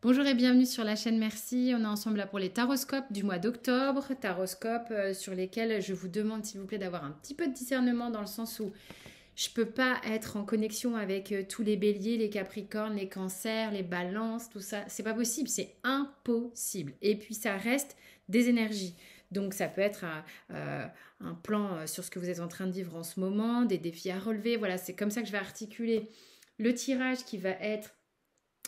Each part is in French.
Bonjour et bienvenue sur la chaîne Merci. On est ensemble là pour les taroscopes du mois d'octobre. Taroscopes sur lesquels je vous demande s'il vous plaît d'avoir un petit peu de discernement dans le sens où je peux pas être en connexion avec tous les béliers, les capricornes, les cancers, les balances, tout ça. C'est pas possible, c'est impossible. Et puis ça reste des énergies. Donc ça peut être un plan sur ce que vous êtes en train de vivre en ce moment, des défis à relever. Voilà, c'est comme ça que je vais articuler le tirage qui va être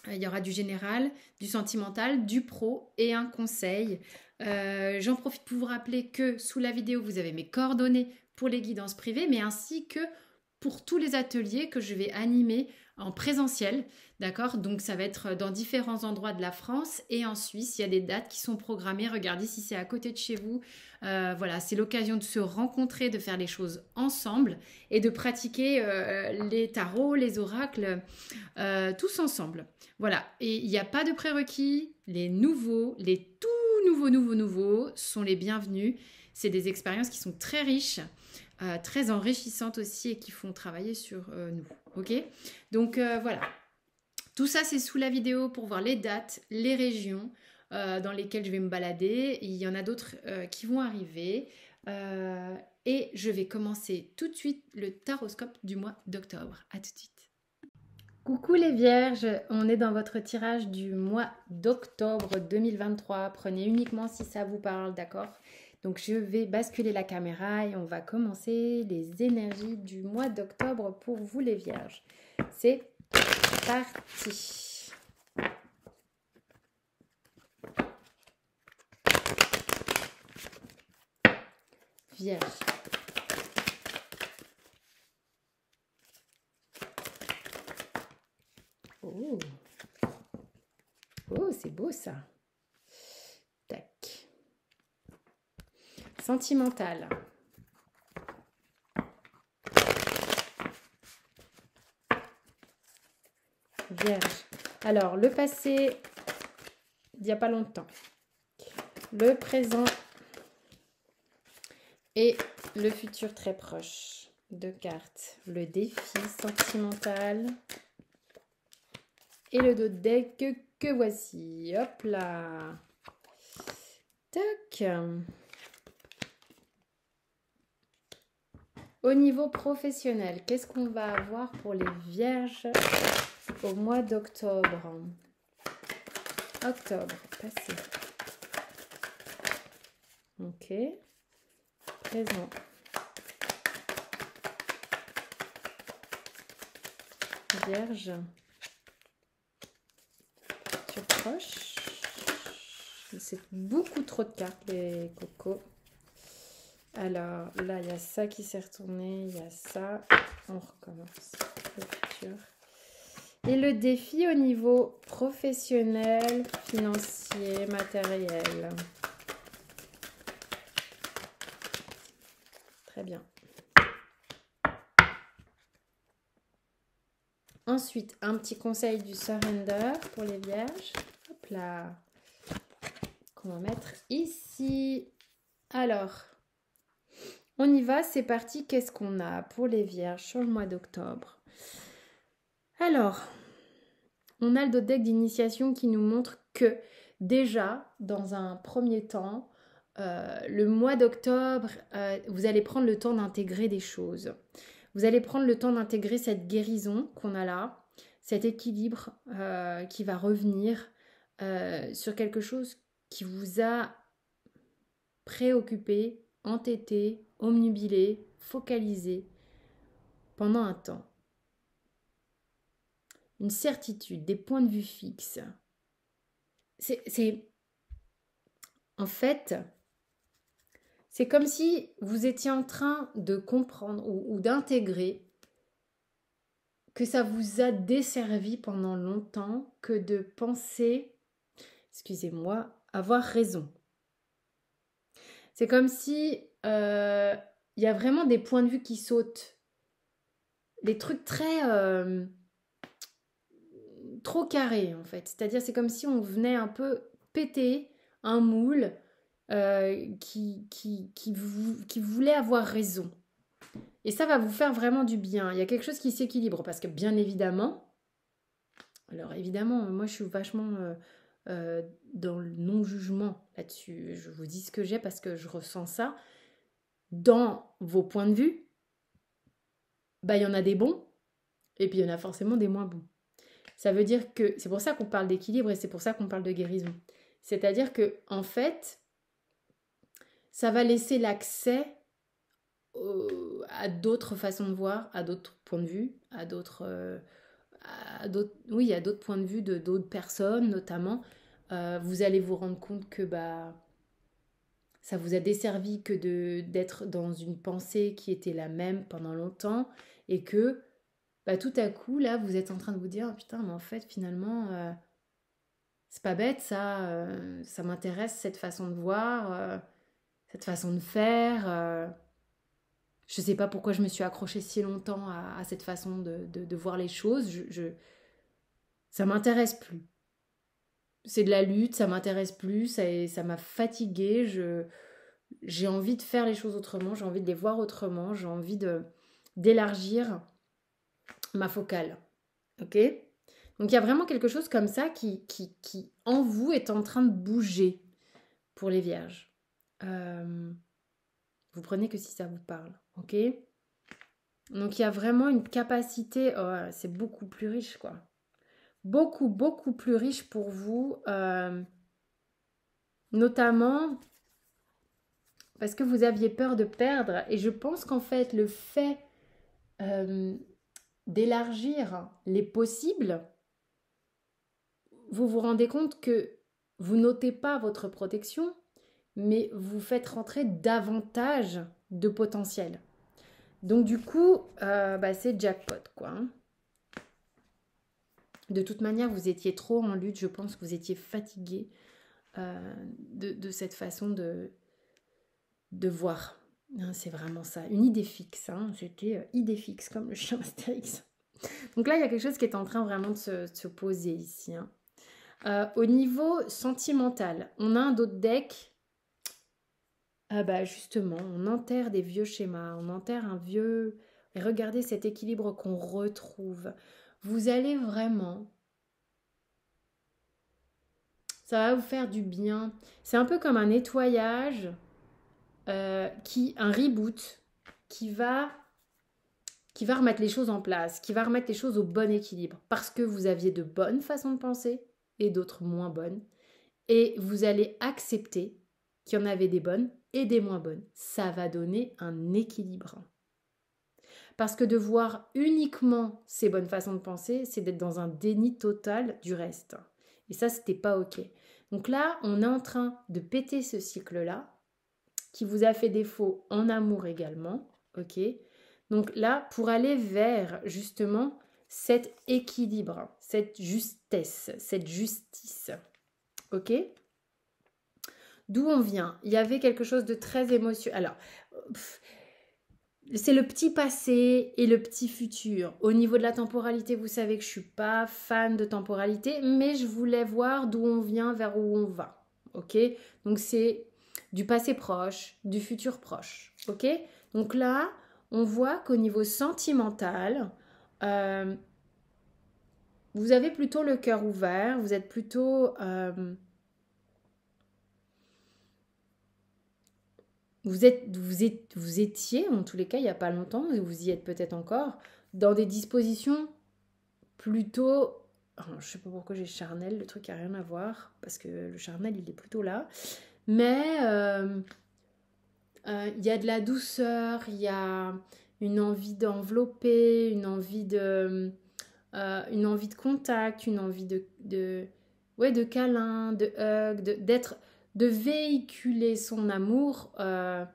il y aura du général, du sentimental, du pro et un conseil. J'en profite pour vous rappeler que sous la vidéo, vous avez mes coordonnées pour les guidances privées, mais ainsi que pour tous les ateliers que je vais animer en présentiel. D'accord? Donc ça va être dans différents endroits de la France et en Suisse. Il y a des dates qui sont programmées. Regardez si c'est à côté de chez vous. Voilà, c'est l'occasion de se rencontrer, de faire les choses ensemble et de pratiquer les tarots, les oracles, tous ensemble. Voilà, et il n'y a pas de prérequis. Les nouveaux, les tout nouveaux sont les bienvenus. C'est des expériences qui sont très riches, très enrichissantes aussi et qui font travailler sur nous. Ok? Donc voilà, tout ça c'est sous la vidéo pour voir les dates, les régions dans lesquelles je vais me balader. Il y en a d'autres qui vont arriver. Et je vais commencer tout de suite le taroscope du mois d'octobre. À tout de suite. Coucou les vierges, on est dans votre tirage du mois d'octobre 2023. Prenez uniquement si ça vous parle, d'accord? Donc je vais basculer la caméra et on va commencer les énergies du mois d'octobre pour vous les vierges. C'est parti. Vierge. Oh, oh c'est beau ça. Tac. Sentimental. Vierge. Alors, le passé, il n'y a pas longtemps. Le présent et le futur très proche. Deux cartes. Le défi sentimental et le dos de deck que voici. Hop là. Tac. Au niveau professionnel, qu'est-ce qu'on va avoir pour les vierges au mois d'octobre? Octobre, passé. Ok. Présent. Vierge. Sur proche. C'est beaucoup trop de cartes, les cocos. Alors, là, il y a ça qui s'est retourné. Il y a ça. On recommence. Le futur. Et le défi au niveau professionnel, financier, matériel. Très bien. Ensuite, un petit conseil du surrender pour les vierges. Hop là. Qu'on va mettre ici. Alors, on y va, c'est parti. Qu'est-ce qu'on a pour les vierges sur le mois d'octobre? Alors, on a le dos deck d'initiation qui nous montre que déjà, dans un premier temps, le mois d'octobre, vous allez prendre le temps d'intégrer des choses. Vous allez prendre le temps d'intégrer cette guérison qu'on a là, cet équilibre qui va revenir sur quelque chose qui vous a préoccupé, entêté, omnubilé, focalisé pendant un temps. Une certitude, des points de vue fixes. En fait, c'est comme si vous étiez en train de comprendre ou d'intégrer que ça vous a desservi pendant longtemps que de penser, excusez-moi, avoir raison. C'est comme si y a vraiment des points de vue qui sautent. Des trucs très... trop carrés en fait. C'est-à-dire c'est comme si on venait un peu péter un moule qui voulait avoir raison. Et ça va vous faire vraiment du bien. Il y a quelque chose qui s'équilibre parce que bien évidemment, alors évidemment, moi je suis vachement dans le non-jugement là-dessus. Je vous dis ce que j'ai parce que je ressens ça. Dans vos points de vue, bah, il y en a des bons et puis il y en a forcément des moins bons. Ça veut dire que c'est pour ça qu'on parle d'équilibre et c'est pour ça qu'on parle de guérison. C'est-à-dire que en fait, ça va laisser l'accès à d'autres façons de voir, à d'autres points de vue, à d'autres oui, à d'autres points de vue de d'autres personnes notamment. Vous allez vous rendre compte que bah ça vous a desservi que d'être dans une pensée qui était la même pendant longtemps et que bah, tout à coup là vous êtes en train de vous dire oh, putain mais en fait finalement c'est pas bête ça, ça m'intéresse cette façon de voir, cette façon de faire. Je sais pas pourquoi je me suis accrochée si longtemps à cette façon de voir les choses. Ça m'intéresse plus. C'est de la lutte, ça m'intéresse plus, ça m'a fatiguée. J'ai envie de faire les choses autrement, j'ai envie de les voir autrement, j'ai envie d'élargir ma focale. Ok? Donc il y a vraiment quelque chose comme ça qui en vous est en train de bouger pour les vierges. Vous prenez que si ça vous parle. Ok? Donc il y a vraiment une capacité, oh, c'est beaucoup plus riche quoi. Beaucoup, beaucoup plus riche pour vous, notamment parce que vous aviez peur de perdre. Et je pense qu'en fait, le fait d'élargir les possibles, vous vous rendez compte que vous notez pas votre protection, mais vous faites rentrer davantage de potentiel. Donc du coup, bah, c'est jackpot quoi. Hein. De toute manière, vous étiez trop en lutte, je pense que vous étiez fatigué de cette façon de voir. Hein, c'est vraiment ça, une idée fixe. Hein. J'étais idée fixe comme le chien Astérix. Donc là, il y a quelque chose qui est en train vraiment de se poser ici. Hein. Au niveau sentimental, on a un autre deck. Ah bah justement, on enterre des vieux schémas, on enterre un vieux... Et regardez cet équilibre qu'on retrouve. Vous allez vraiment... Ça va vous faire du bien. C'est un peu comme un nettoyage, un reboot qui va remettre les choses en place, qui va remettre les choses au bon équilibre. Parce que vous aviez de bonnes façons de penser et d'autres moins bonnes. Et vous allez accepter qu'il y en avait des bonnes et des moins bonnes. Ça va donner un équilibre. Parce que de voir uniquement ces bonnes façons de penser, c'est d'être dans un déni total du reste. Et ça, c'était pas OK. Donc là, on est en train de péter ce cycle-là, qui vous a fait défaut en amour également. OK ? Donc là, pour aller vers justement cet équilibre, cette justesse, cette justice. OK ? D'où on vient ? Il y avait quelque chose de très émotionnel. Alors, c'est le petit passé et le petit futur. Au niveau de la temporalité, vous savez que je ne suis pas fan de temporalité, mais je voulais voir d'où on vient, vers où on va. Ok ? Donc c'est du passé proche, du futur proche. Ok ? Donc là, on voit qu'au niveau sentimental, vous avez plutôt le cœur ouvert, vous êtes plutôt... Vous étiez, en tous les cas, il n'y a pas longtemps, et vous y êtes peut-être encore, dans des dispositions plutôt... je ne sais pas pourquoi j'ai charnel, le truc n'a rien à voir, parce que le charnel, il est plutôt là. Mais il y a de la douceur, il y a une envie d'envelopper, une envie de contact, une envie de câlin, de hug, de véhiculer son amour à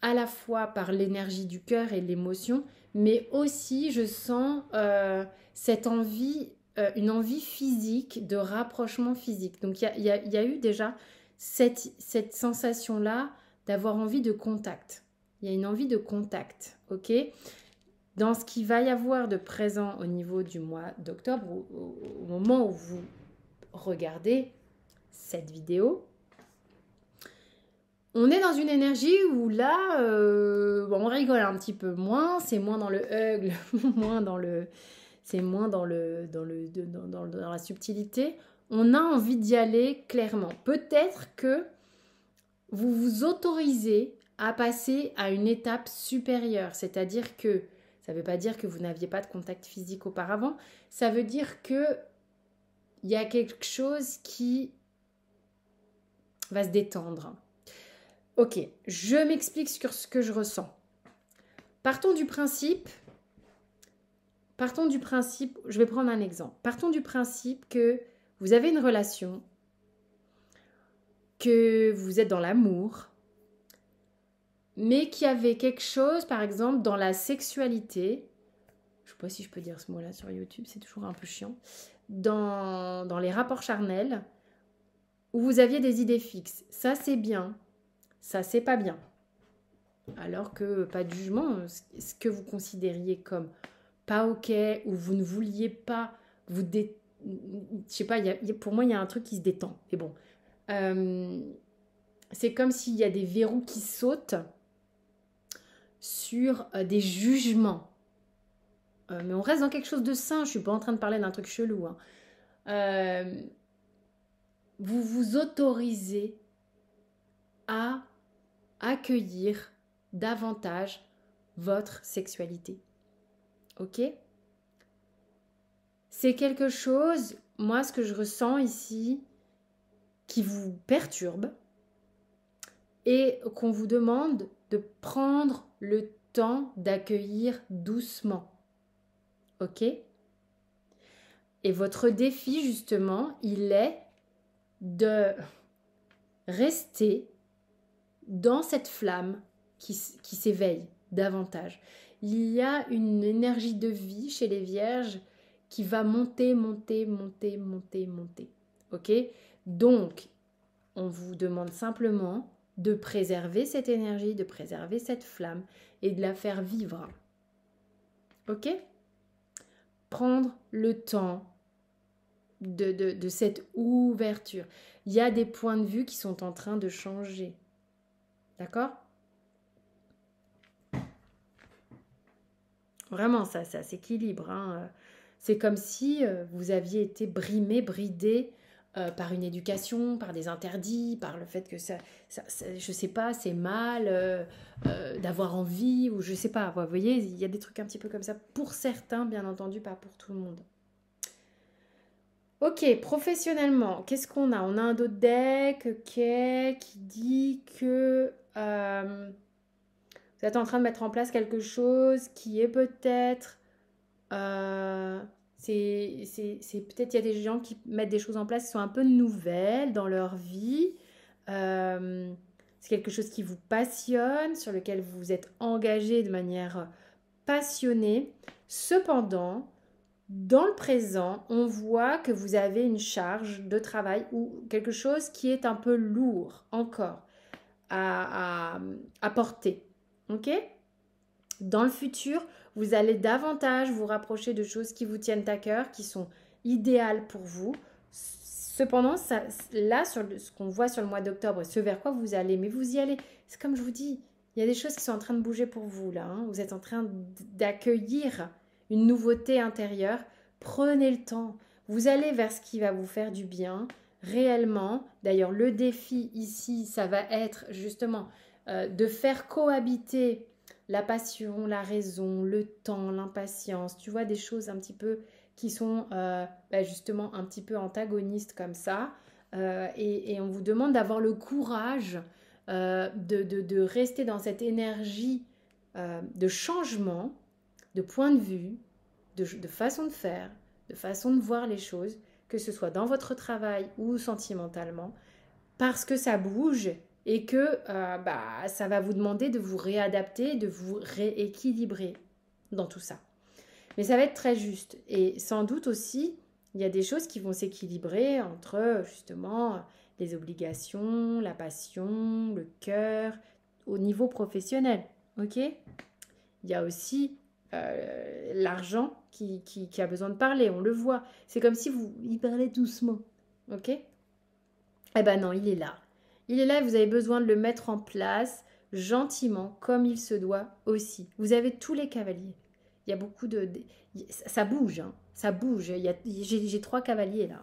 la fois par l'énergie du cœur et l'émotion, mais aussi je sens cette envie, une envie physique, de rapprochement physique. Donc il y a eu déjà cette sensation-là d'avoir envie de contact. Il y a une envie de contact, ok ? Dans ce qu'il va y avoir de présent au niveau du mois d'octobre, au moment où vous regardez cette vidéo, on est dans une énergie où là, on rigole un petit peu moins, c'est moins dans le hug, c'est moins dans la subtilité. on a envie d'y aller clairement. Peut-être que vous vous autorisez à passer à une étape supérieure. C'est-à-dire que, ça ne veut pas dire que vous n'aviez pas de contact physique auparavant, ça veut dire que il y a quelque chose qui va se détendre. Ok, je m'explique sur ce que je ressens. Partons du principe, je vais prendre un exemple. Partons du principe que vous avez une relation, que vous êtes dans l'amour, mais qu'il y avait quelque chose, par exemple, dans la sexualité, je ne sais pas si je peux dire ce mot-là sur YouTube, c'est toujours un peu chiant, dans les rapports charnels, où vous aviez des idées fixes. Ça, c'est bien. Ça, c'est pas bien. Alors que, pas de jugement, ce que vous considériez comme pas ok, ou vous ne vouliez pas vous je sais pas, pour moi, il y a un truc qui se détend. Mais bon, c'est comme s'il y a des verrous qui sautent sur des jugements. Mais on reste dans quelque chose de sain. Je ne suis pas en train de parler d'un truc chelou. Hein. Vous vous autorisez à accueillir davantage votre sexualité. Ok ? C'est quelque chose, moi, ce que je ressens ici, qui vous perturbe et qu'on vous demande de prendre le temps d'accueillir doucement. Ok ? Et votre défi, justement, il est de rester dans cette flamme qui s'éveille davantage. Il y a une énergie de vie chez les vierges qui va monter. Ok ? Donc, on vous demande simplement de préserver cette énergie, de préserver cette flamme et de la faire vivre. Ok ? Prendre le temps de cette ouverture. Il y a des points de vue qui sont en train de changer. D'accord ? Vraiment, ça s'équilibre. Hein. C'est comme si vous aviez été bridé par une éducation, par des interdits, par le fait que je sais pas, c'est mal d'avoir envie, ou je sais pas. Vous voyez, il y a des trucs un petit peu comme ça. Pour certains, bien entendu, pas pour tout le monde. Ok, professionnellement, qu'est-ce qu'on a ? On a un autre deck qui dit que vous êtes en train de mettre en place quelque chose qui est peut-être... c'est peut-être il y a des gens qui mettent des choses en place qui sont un peu nouvelles dans leur vie. C'est quelque chose qui vous passionne, sur lequel vous êtes engagé de manière passionnée. Cependant, dans le présent, on voit que vous avez une charge de travail ou quelque chose qui est un peu lourd encore à porter. Ok ? Dans le futur, vous allez davantage vous rapprocher de choses qui vous tiennent à cœur, qui sont idéales pour vous. Cependant, là, sur ce qu'on voit sur le mois d'octobre, ce vers quoi vous allez, mais vous y allez. C'est comme je vous dis, il y a des choses qui sont en train de bouger pour vous là. Hein. Vous êtes en train d'accueillir une nouveauté intérieure. Prenez le temps. Vous allez vers ce qui va vous faire du bien, réellement. D'ailleurs, le défi ici, ça va être justement de faire cohabiter la passion, la raison, le temps, l'impatience, tu vois, des choses un petit peu qui sont justement un petit peu antagonistes comme ça. Et on vous demande d'avoir le courage de rester dans cette énergie de changement, de point de vue, de façon de faire, de façon de voir les choses, que ce soit dans votre travail ou sentimentalement, parce que ça bouge et que ça va vous demander de vous réadapter, de vous rééquilibrer dans tout ça. Mais ça va être très juste. Et sans doute aussi, il y a des choses qui vont s'équilibrer entre justement les obligations, la passion, le cœur, au niveau professionnel. Ok ? Il y a aussi l'argent qui a besoin de parler, on le voit. C'est comme si il parlait doucement. Ok ? Eh ben non, il est là. Il est là et vous avez besoin de le mettre en place gentiment, comme il se doit aussi. Vous avez tous les cavaliers. Il y a beaucoup ça bouge, hein. Ça bouge. J'ai 3 cavaliers là.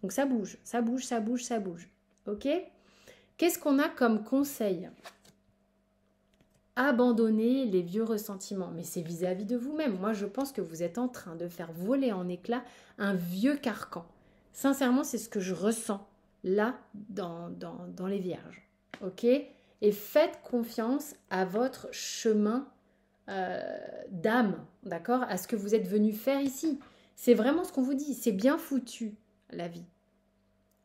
Donc ça bouge, ça bouge, ça bouge, ça bouge. Ok? Qu'est-ce qu'on a comme conseil? Abandonner les vieux ressentiments. Mais c'est vis-à-vis de vous-même. Moi, je pense que vous êtes en train de faire voler en éclats un vieux carcan. Sincèrement, c'est ce que je ressens là dans les vierges. Ok? Et faites confiance à votre chemin d'âme, d'accord? À ce que vous êtes venu faire ici. C'est vraiment ce qu'on vous dit. C'est bien foutu, la vie.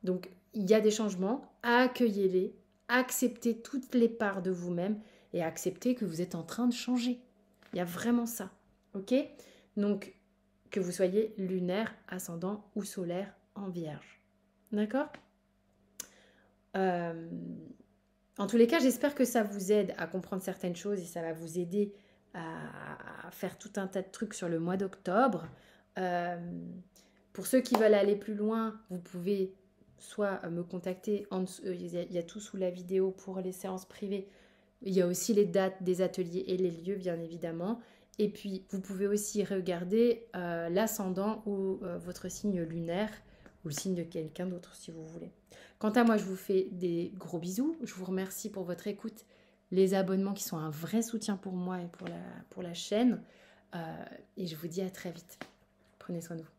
Donc, il y a des changements. Accueillez-les. Acceptez toutes les parts de vous-même et acceptez que vous êtes en train de changer. Il y a vraiment ça. Ok? Donc, que vous soyez lunaire, ascendant ou solaire en vierge. D'accord? En tous les cas, j'espère que ça vous aide à comprendre certaines choses et ça va vous aider à faire tout un tas de trucs sur le mois d'octobre. Pour ceux qui veulent aller plus loin, vous pouvez soit me contacter, il y a tout sous la vidéo pour les séances privées. Il y a aussi les dates des ateliers et les lieux, bien évidemment. Et puis, vous pouvez aussi regarder l'ascendant ou votre signe lunaire ou le signe de quelqu'un d'autre si vous voulez. Quant à moi, je vous fais des gros bisous. Je vous remercie pour votre écoute, les abonnements qui sont un vrai soutien pour moi et pour la chaîne. Et je vous dis à très vite. Prenez soin de vous.